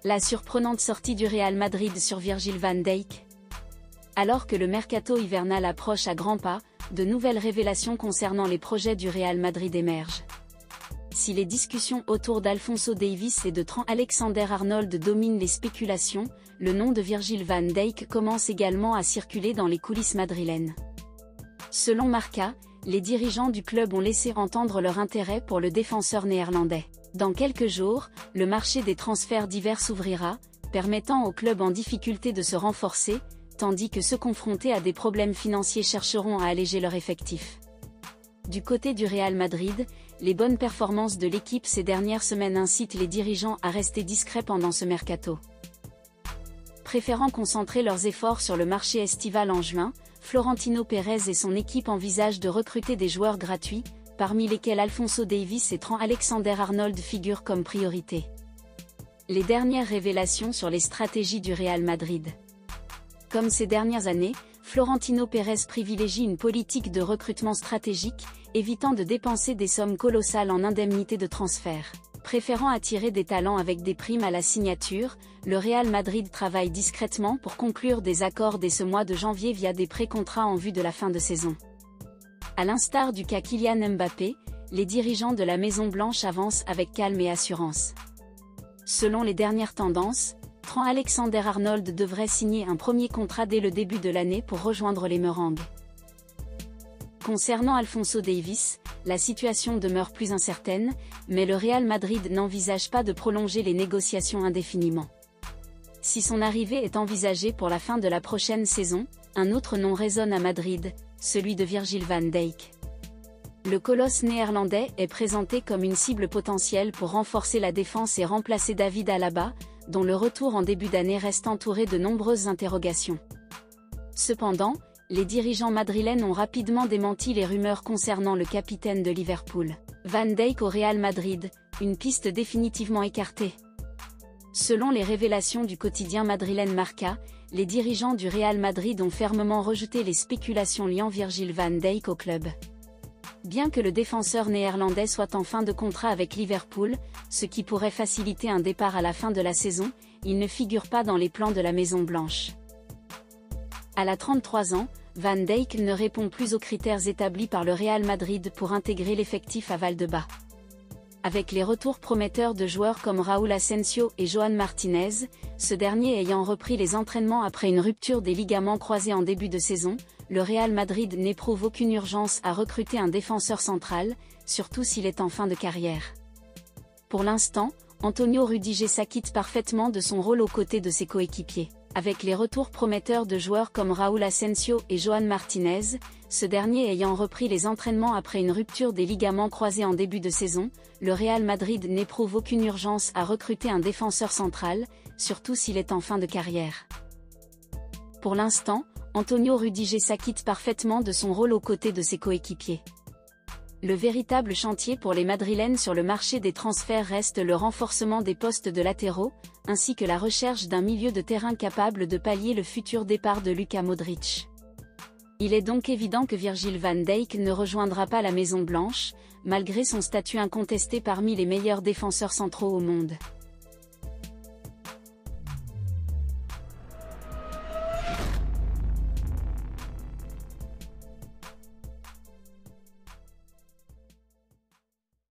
La surprenante sortie du Real Madrid sur Virgil van Dijk. Alors que le mercato hivernal approche à grands pas, de nouvelles révélations concernant les projets du Real Madrid émergent. Si les discussions autour d'Alphonso Davies et de Trent Alexander-Arnold dominent les spéculations, le nom de Virgil van Dijk commence également à circuler dans les coulisses madrilènes. Selon Marca, les dirigeants du club ont laissé entendre leur intérêt pour le défenseur néerlandais. Dans quelques jours, le marché des transferts d'hiver s'ouvrira, permettant aux clubs en difficulté de se renforcer, tandis que ceux confrontés à des problèmes financiers chercheront à alléger leur effectif. Du côté du Real Madrid, les bonnes performances de l'équipe ces dernières semaines incitent les dirigeants à rester discrets pendant ce mercato. Préférant concentrer leurs efforts sur le marché estival en juin, Florentino Pérez et son équipe envisagent de recruter des joueurs gratuits, parmi lesquels Alphonso Davies et Trent Alexander-Arnold figurent comme priorité. Les dernières révélations sur les stratégies du Real Madrid. Comme ces dernières années, Florentino Pérez privilégie une politique de recrutement stratégique, évitant de dépenser des sommes colossales en indemnités de transfert. Préférant attirer des talents avec des primes à la signature, le Real Madrid travaille discrètement pour conclure des accords dès ce mois de janvier via des pré-contrats en vue de la fin de saison. À l'instar du cas Kylian Mbappé, les dirigeants de la Maison-Blanche avancent avec calme et assurance. Selon les dernières tendances, Trent Alexander-Arnold devrait signer un premier contrat dès le début de l'année pour rejoindre les Merengues. Concernant Alphonso Davies, la situation demeure plus incertaine, mais le Real Madrid n'envisage pas de prolonger les négociations indéfiniment. Si son arrivée est envisagée pour la fin de la prochaine saison, un autre nom résonne à Madrid, celui de Virgil van Dijk. Le colosse néerlandais est présenté comme une cible potentielle pour renforcer la défense et remplacer David Alaba, dont le retour en début d'année reste entouré de nombreuses interrogations. Cependant, les dirigeants madrilènes ont rapidement démenti les rumeurs concernant le capitaine de Liverpool. Van Dijk au Real Madrid, une piste définitivement écartée. Selon les révélations du quotidien madrilène Marca, les dirigeants du Real Madrid ont fermement rejeté les spéculations liant Virgil van Dijk au club. Bien que le défenseur néerlandais soit en fin de contrat avec Liverpool, ce qui pourrait faciliter un départ à la fin de la saison, il ne figure pas dans les plans de la Maison-Blanche. À la 33 ans, Van Dijk ne répond plus aux critères établis par le Real Madrid pour intégrer l'effectif à Valdebebas. Avec les retours prometteurs de joueurs comme Raúl Asensio et Joan Martinez, ce dernier ayant repris les entraînements après une rupture des ligaments croisés en début de saison, le Real Madrid n'éprouve aucune urgence à recruter un défenseur central, surtout s'il est en fin de carrière. Pour l'instant, Antonio Rudiger s'acquitte parfaitement de son rôle aux côtés de ses coéquipiers. Avec les retours prometteurs de joueurs comme Raúl Asensio et Joan Martinez, ce dernier ayant repris les entraînements après une rupture des ligaments croisés en début de saison, le Real Madrid n'éprouve aucune urgence à recruter un défenseur central, surtout s'il est en fin de carrière. Pour l'instant, Antonio Rudiger s'acquitte parfaitement de son rôle aux côtés de ses coéquipiers. Le véritable chantier pour les Madrilènes sur le marché des transferts reste le renforcement des postes de latéraux, ainsi que la recherche d'un milieu de terrain capable de pallier le futur départ de Luka Modric. Il est donc évident que Virgil van Dijk ne rejoindra pas la Maison-Blanche, malgré son statut incontesté parmi les meilleurs défenseurs centraux au monde.